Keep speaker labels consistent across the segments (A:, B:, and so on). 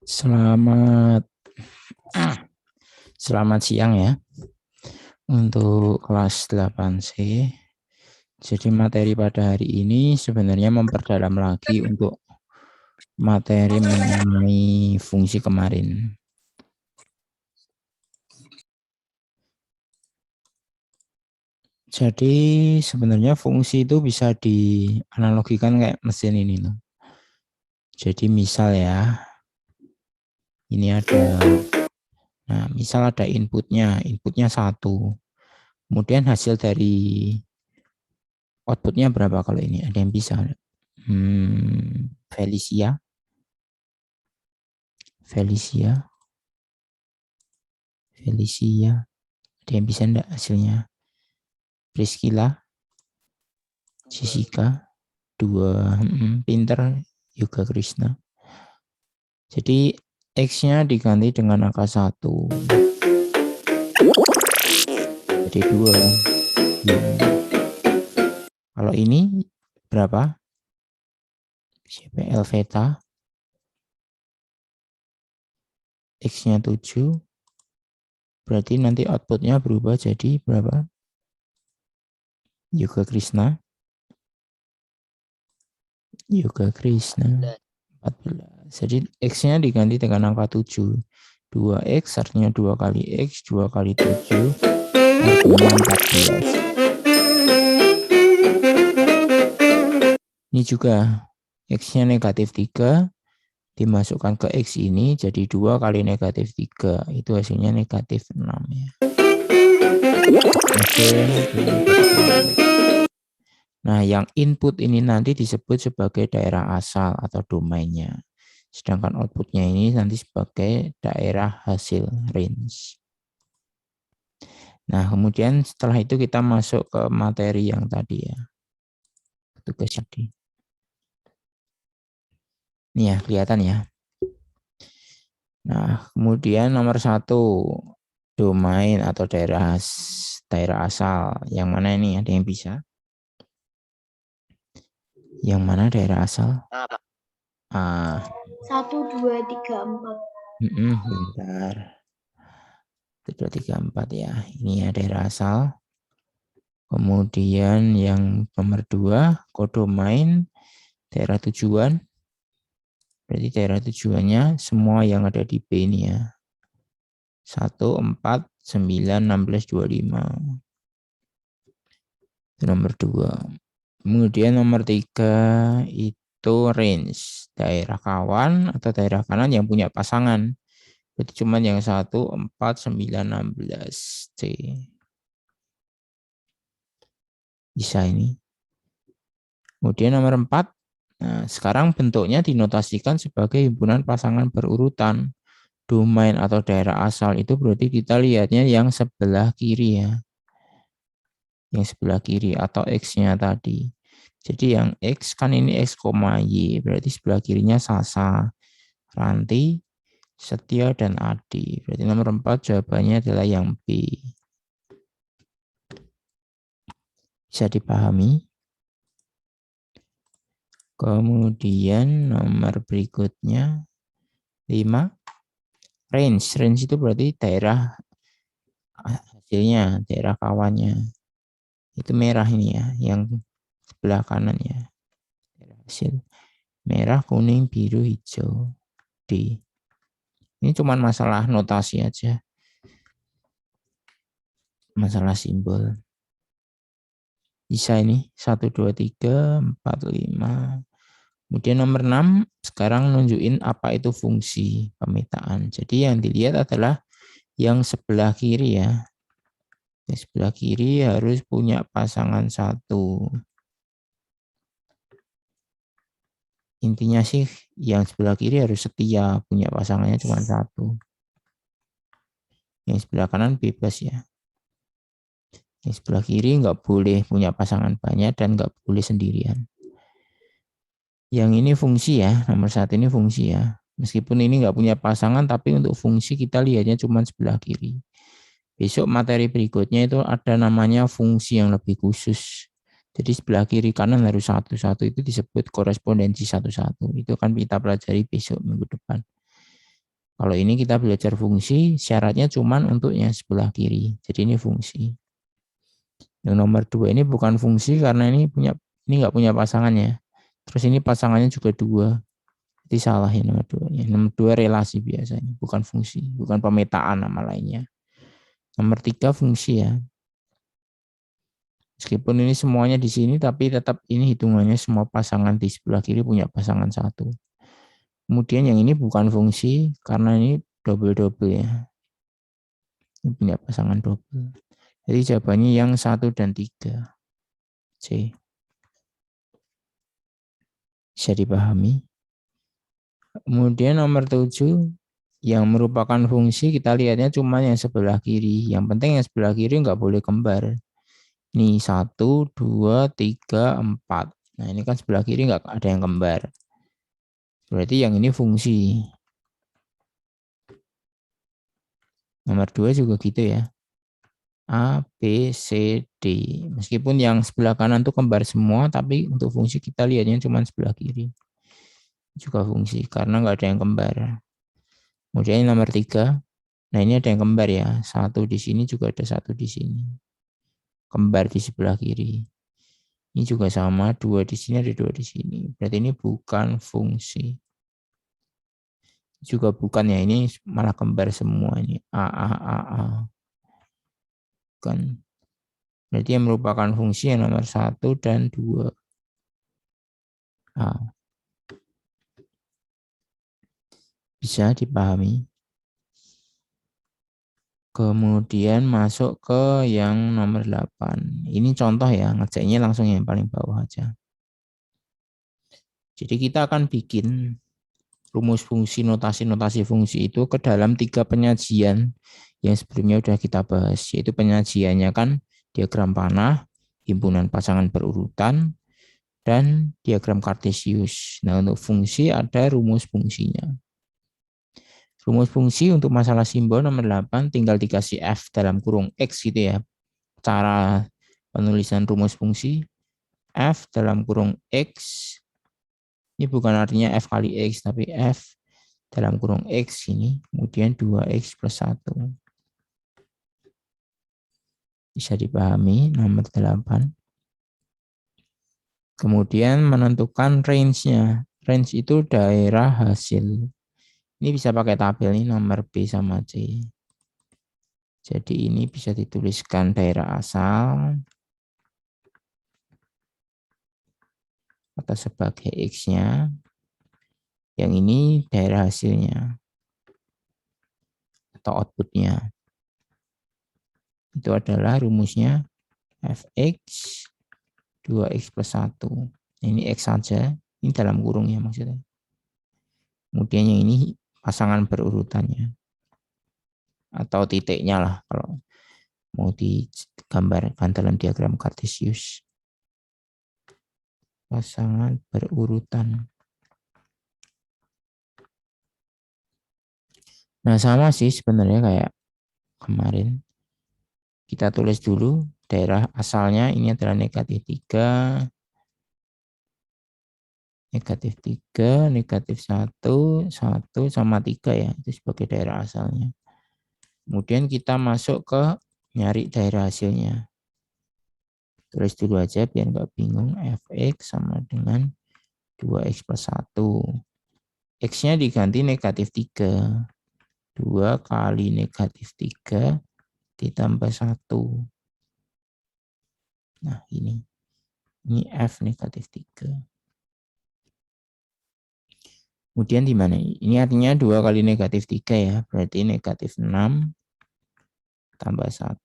A: Selamat Selamat siang ya untuk kelas 8C. Jadi materi pada hari ini sebenarnya memperdalam lagi untuk materi mengenai fungsi kemarin. Jadi sebenarnya fungsi itu bisa dianalogikan kayak mesin ini loh. Jadi misal ya, ini misal ada inputnya 1. Kemudian hasil dari outputnya berapa kalau ini? Ada yang bisa? Felicia. Felicia. Ada yang bisa enggak hasilnya? Priscilla, Jessica, 2, pinter, Yoga Krishna. Jadi X-nya diganti dengan angka 1. Jadi 2 kan. Kalau ini berapa? CPL Veta. X-nya 7. Berarti nanti outputnya berubah jadi berapa? Yoga Krishna. 14. Jadi X-nya diganti dengan angka 7. 2X artinya 2 kali X, 2 kali 7 artinya 14. Ini juga X-nya negatif 3 dimasukkan ke X ini jadi 2 kali negatif 3 itu hasilnya negatif 6 ya. Nah, yang input ini nanti disebut sebagai daerah asal atau domainnya. Sedangkan outputnya ini nanti sebagai daerah hasil range. Nah, kemudian setelah itu kita masuk ke materi yang tadi ya. Tugas tadi. Ini ya, kelihatan ya. Nah, kemudian nomor 1, domain atau daerah asal. Yang mana ini? Ada yang bisa? Yang mana daerah asal?
B: 1, 2, 3, 4.
A: Bentar. 1, 2, 3, 4 ya. Ini ya daerah asal. Kemudian yang nomor 2, kodomain, daerah tujuan. Berarti daerah tujuannya semua yang ada di B ini ya. 1, 4, 9, 16, 25. Itu nomor 2. Kemudian nomor 3 itu range, daerah kawan atau daerah kanan yang punya pasangan. Berarti cuma yang 1, 4, 9, 16 C. Bisa ini. Kemudian nomor 4. Nah, sekarang bentuknya dinotasikan sebagai himpunan pasangan berurutan. Domain atau daerah asal itu berarti kita lihatnya yang sebelah kiri ya. Yang sebelah kiri atau X-nya tadi. Jadi yang X kan ini X, Y. Berarti sebelah kirinya Sasa, Ranti, Setia, dan Adi. Berarti nomor 4 jawabannya adalah yang B. Bisa dipahami? Kemudian nomor berikutnya 5. Range itu berarti daerah hasilnya, daerah kawannya. Itu merah ini ya, yang sebelah kanan ya. Hasil merah, kuning, biru, hijau. D. Ini cuma masalah notasi aja. Masalah simbol. Bisa ini 1, 2, 3, 4, 5. Kemudian nomor 6 sekarang nunjukin apa itu fungsi pemetaan. Jadi yang dilihat adalah yang sebelah kiri ya. Yang sebelah kiri harus punya pasangan 1. Intinya sih yang sebelah kiri harus setia, punya pasangannya cuma 1. Yang sebelah kanan bebas ya. Yang sebelah kiri nggak boleh punya pasangan banyak dan nggak boleh sendirian. Yang ini fungsi ya, nomor 1 ini fungsi ya. Meskipun ini nggak punya pasangan, tapi untuk fungsi kita lihatnya cuma sebelah kiri. Besok materi berikutnya itu ada namanya fungsi yang lebih khusus. Jadi sebelah kiri kanan harus 1 itu disebut korespondensi 1. Itu kan kita pelajari besok minggu depan. Kalau ini kita belajar fungsi, syaratnya cuman untuk yang sebelah kiri. Jadi ini fungsi. Yang nomor 2 ini bukan fungsi karena ini nggak punya pasangannya. Terus ini pasangannya juga 2. Jadi salah ya nomor 2. Nomor 2 relasi biasanya, bukan fungsi, bukan pemetaan nama lainnya. Nomor 3 fungsi ya. Meskipun ini semuanya di sini, tapi tetap ini hitungannya semua pasangan di sebelah kiri punya pasangan 1. Kemudian yang ini bukan fungsi karena ini double-double ya. Ini punya pasangan double. Jadi jawabannya yang 1 dan 3. C. Bisa dipahami. Kemudian nomor 7 yang merupakan fungsi kita lihatnya cuma yang sebelah kiri. Yang penting yang sebelah kiri nggak boleh kembar. Ini 1, 2, 3, 4. Nah ini kan sebelah kiri nggak ada yang kembar. Berarti yang ini fungsi. Nomor 2 juga gitu ya. A, B, C, D. Meskipun yang sebelah kanan itu kembar semua, tapi untuk fungsi kita lihatnya cuma sebelah kiri. Juga fungsi, karena nggak ada yang kembar. Kemudian nomor 3. Nah ini ada yang kembar ya. 1 di sini juga ada 1 di sini. Kembar di sebelah kiri. Ini juga sama, 2 di sini ada 2 di sini. Berarti ini bukan fungsi. Juga bukan ya, ini malah kembar semua ini. A. Bukan. Berarti yang merupakan fungsi yang nomor 1 dan 2. A. Bisa dipahami. Kemudian masuk ke yang nomor 8. Ini contoh ya, ngerjainnya langsung yang paling bawah aja. Jadi kita akan bikin rumus fungsi, notasi fungsi itu ke dalam 3 penyajian yang sebelumnya sudah kita bahas, yaitu penyajiannya kan diagram panah, himpunan pasangan berurutan, dan diagram kartesius. Nah, untuk fungsi ada rumus fungsinya. Rumus fungsi untuk masalah simbol nomor 8 tinggal dikasih F dalam kurung X gitu ya. Cara penulisan rumus fungsi F dalam kurung X. Ini bukan artinya F kali X, tapi F dalam kurung X ini. Kemudian 2X plus 1. Bisa dipahami nomor 8. Kemudian menentukan range-nya. Range itu daerah hasil. Ini bisa pakai tabel nih nomor B sama C. Jadi ini bisa dituliskan daerah asal atau sebagai X-nya. Yang ini daerah hasilnya atau output-nya. Itu adalah rumusnya Fx 2X plus 1. Ini X saja. Ini dalam kurung ya maksudnya. Kemudian yang ini pasangan berurutannya. Atau titiknya lah kalau mau digambarkan dalam diagram kartesius. Pasangan berurutan. Nah sama sih sebenarnya kayak kemarin. Kita tulis dulu daerah asalnya ini adalah negatif 3, negatif 3, negatif 1, 1 sama 3 ya. Itu sebagai daerah asalnya. Kemudian kita masuk ke nyari daerah hasilnya. Tulis dulu aja biar nggak bingung. Fx sama dengan 2x plus 1. X-nya diganti negatif 3. 2 kali negatif 3 ditambah 1. Nah ini F negatif 3. Kemudian di mana? Ini artinya 2 kali negatif 3 ya. Berarti negatif 6 tambah 1.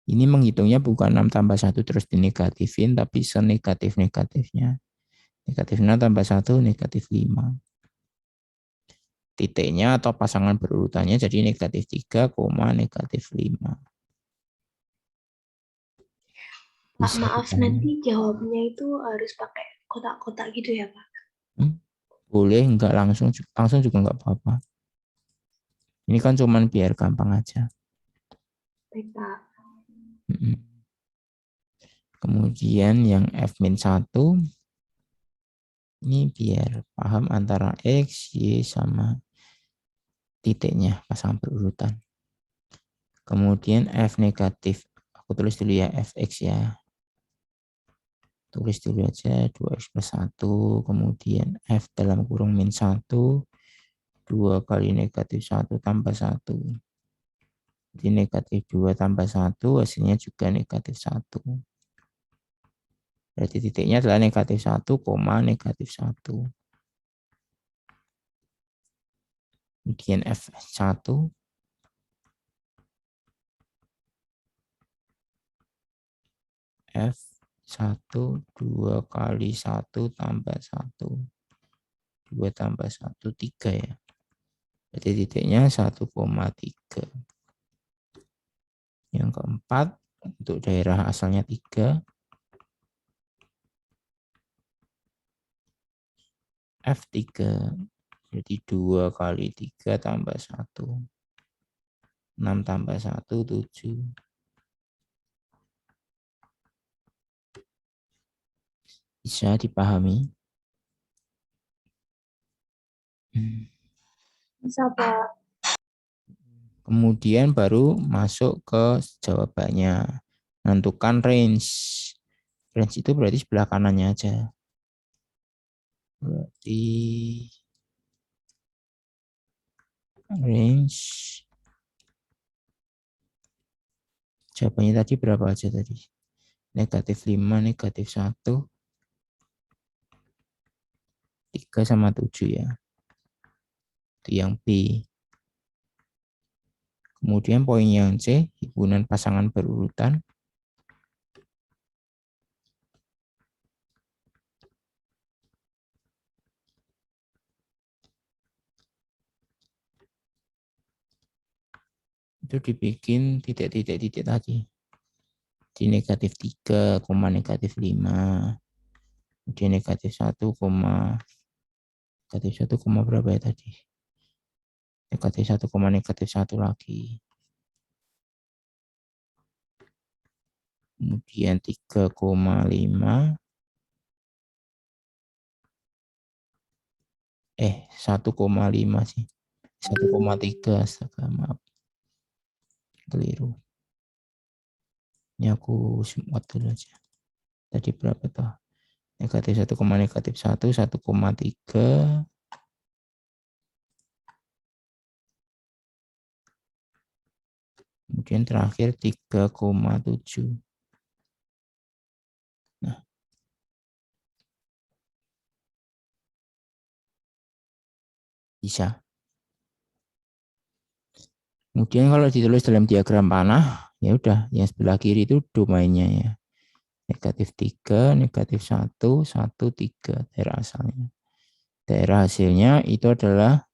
A: Ini menghitungnya bukan 6 tambah 1 terus dinegatifin, tapi senegatif-negatifnya. Negatif 6 tambah 1, negatif 5. Titiknya atau pasangan berurutannya jadi negatif 3, negatif 5.
B: Pak,
A: Bisa
B: maaf
A: dipahami?
B: nanti jawabnya itu harus pakai kotak-kotak gitu ya, Pak?
A: Boleh, enggak langsung juga enggak apa-apa. Ini kan cuman biar gampang aja.
B: Baik, Pak.
A: Kemudian yang F-1 Ini biar paham antara X, Y, sama titiknya pasangan berurutan. Kemudian F negatif. Aku tulis dulu ya Fx ya. Tulis dulu aja 2x plus 1. Kemudian F dalam kurung min 1. 2 kali negatif 1 tambah 1. Jadi negatif 2 tambah 1 hasilnya juga negatif 1. Berarti titiknya adalah negatif 1, negatif 1. Kemudian F1. F1 2 kali 1 tambah 1. 2 tambah 1, 3 ya. Berarti titiknya 1,3. Yang keempat, untuk daerah asalnya 3. F3. Jadi 2 kali 3 tambah 1. 6 tambah 1, 7. Bisa dipahami?
B: Bisa, Pak.
A: Kemudian baru masuk ke jawabannya. Menentukan range. Range itu berarti sebelah kanannya aja. Berarti range. Jawabannya tadi berapa aja tadi? Negatif 5, negatif 1. 3 sama 7 ya. Itu yang B. Kemudian poin yang C, himpunan pasangan berurutan. Itu dibikin titik-titik tadi. Di negatif 3, negatif 5. Kemudian negatif 1, negatif 1, berapa ya tadi? Negatif 1, negatif 1 lagi. Kemudian 3,5. 1,5 sih. 1,3, astaga, maaf. Keliru. Ini aku semua dulu aja. Tadi berapa tuh? Negatif 1, negatif 1, 1,3. Kemudian terakhir 3,7. Nah, bisa. Kemudian kalau ditulis dalam diagram panah, ya udah, yang sebelah kiri itu domainnya ya. Negatif 3, negatif 1, 1, 3 daerah asalnya. Daerah hasilnya itu adalah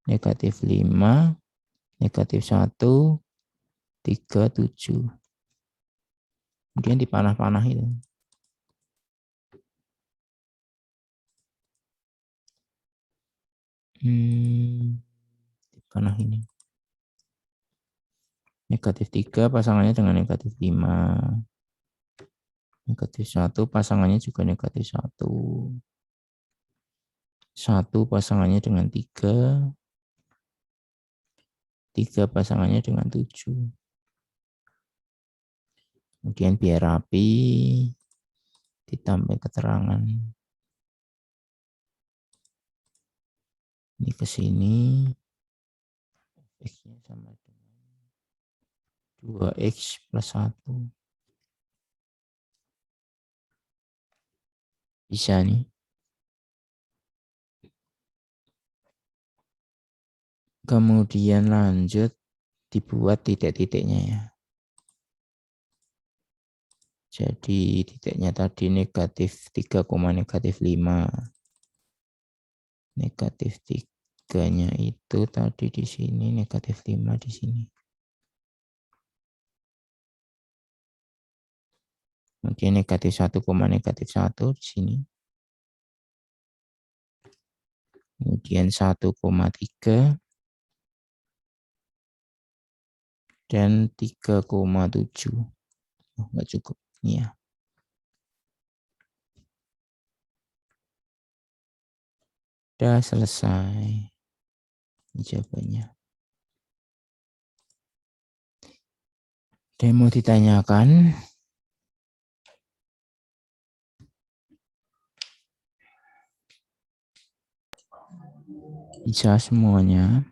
A: negatif 5, negatif 1, 3, 7. Kemudian di panah-panah itu. Di panah ini. Negatif 3 pasangannya dengan negatif 5. Negatif 1 pasangannya juga negatif 1. 1 pasangannya dengan 3. 3 pasangannya dengan 7. Kemudian biar rapi, ditambah keterangan. Ini ke sini. X-nya sama dengan 2X plus 1. Bisa nih. Kemudian lanjut dibuat titik-titiknya ya. Jadi titiknya tadi negatif 3, negatif 5. Negatif 3-nya itu tadi di sini, negatif 5 di sini. Kemudian negatif 1, negatif 1 di sini. Kemudian 1,3 dan 3,7. Oh, enggak cukup. Ini ya. Udah selesai jawabannya. Ada yang mau ditanyakan? Bisa semuanya.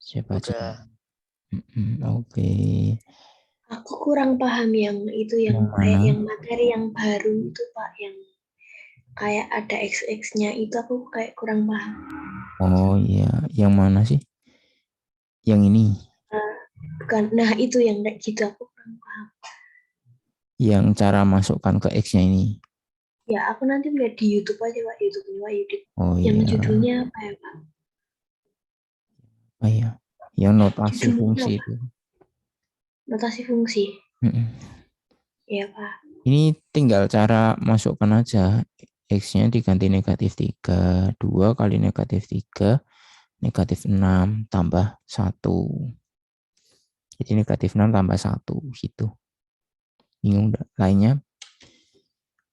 A: Siapa aja?
C: Udah.
A: Oke.
B: Aku kurang paham yang itu, yang
A: Yang
B: kayak
A: mana?
B: yang materi yang baru itu Pak, yang kayak ada XX-nya itu aku kayak kurang paham.
A: Oh iya, yang mana sih? Yang ini,
B: Bukan, nah itu yang kayak gitu aku kurang paham.
A: yang cara masukkan ke X-nya ini.
B: Ya aku nanti lihat di YouTube aja Pak, YouTube-nya Pak Yudit.
A: Oh
B: Yang
A: iya,
B: judulnya apa ya Pak?
A: oh iya, yang notasi
B: Judulnya
A: fungsi
B: apa?
A: itu.
B: Notasi fungsi.
A: Mm-mm.
B: Ya Pak.
A: Ini tinggal cara masukkan aja. X-nya diganti negatif 3. 2 kali negatif 3, negatif 6 tambah 1. Jadi negatif 6 tambah 1 gitu. Bingung enggak? Lainnya.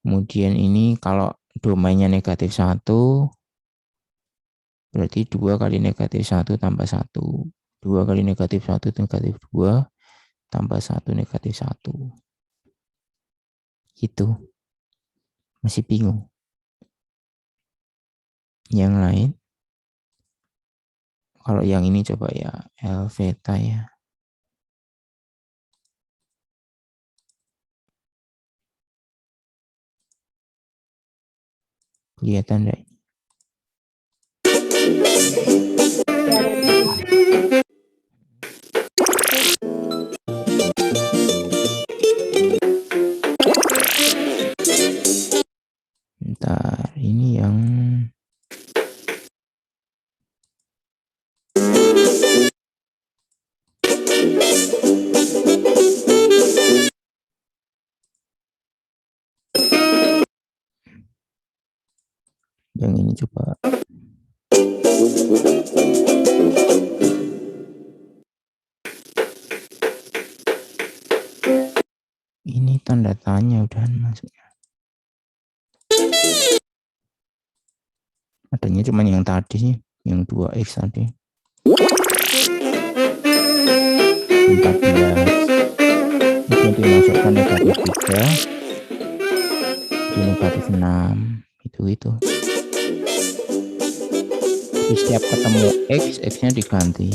A: Kemudian ini kalau domainnya negatif 1, berarti 2 kali negatif 1 tambah 1. 2 kali negatif 1 negatif 2 tambah 1 negatif 1. Gitu. Masih bingung. Yang lain? Kalau yang ini coba ya, L beta ya. Kelihatan enggak? Bentar, ini yang ini coba. Ini tanda tanya udahan masuknya. Adanya cuma yang tadi sih, yang 2x tadi. 14. Ini dimasukkan negatif 3, di negatif 6. Itu. Jadi setiap ketemu X, X-nya diganti.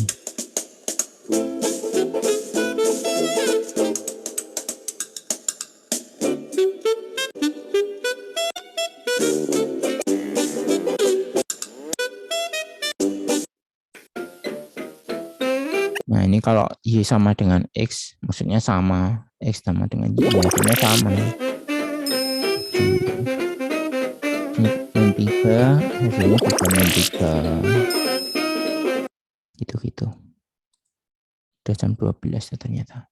A: Nah, ini kalau Y sama dengan X, maksudnya sama. X sama dengan Y, hasilnya sama. 7. Min 3, hasilnya juga min 3. Gitu. Udah jam 12 ya ternyata.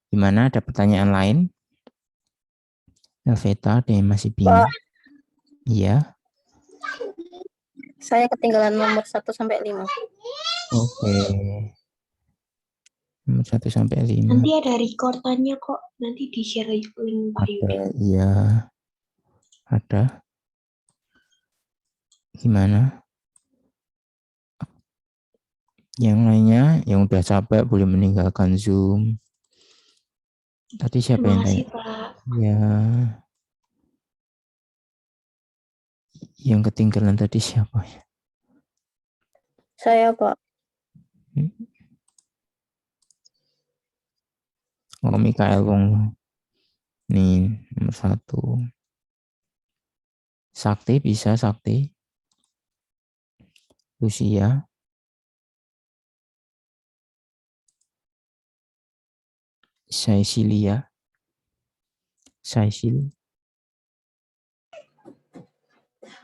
A: Gimana, ada pertanyaan lain? Elveta, ada yang masih bingung? Iya.
D: Saya ketinggalan nomor 1 sampai 5.
A: Oke. Nomor 1 sampai 5.
B: Nanti ada recordannya kok. Nanti di-share link Pak Yudit.
A: Ada, iya. Ada. Gimana? Yang lainnya, yang udah capek boleh meninggalkan Zoom. Tadi siapa
B: Terima
A: yang
B: kasih
A: tanya?
B: Pak.
A: Ya, yang ketinggalan tadi siapa ya?
D: Saya, Pak.
A: Oh, Mikael Wong. Nih, nomor 1. Sakti bisa, Sakti. Lucia. Saisilia. Saisil.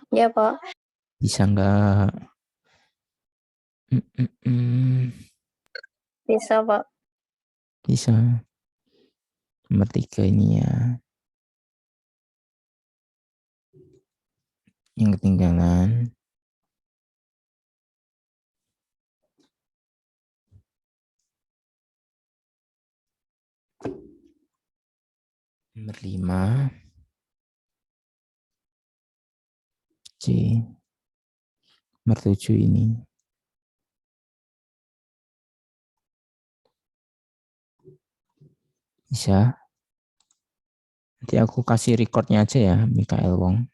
D: Ya, Pak.
A: Bisa enggak?
D: Bisa, Pak.
A: Bisa. Nomor 3 ini ya. Yang ketinggalan. Nomor 5. C. Nomor 7 ini. Bisa. Nanti aku kasih recordnya aja ya, Mikael Wong.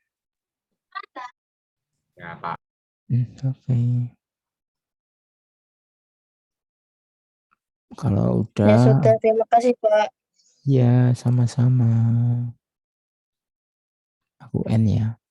C: Ya, Pak.
A: Oke. Kalau
D: Ya
A: udah,
D: sudah, terima kasih Pak.
A: ya sama-sama. Aku N ya.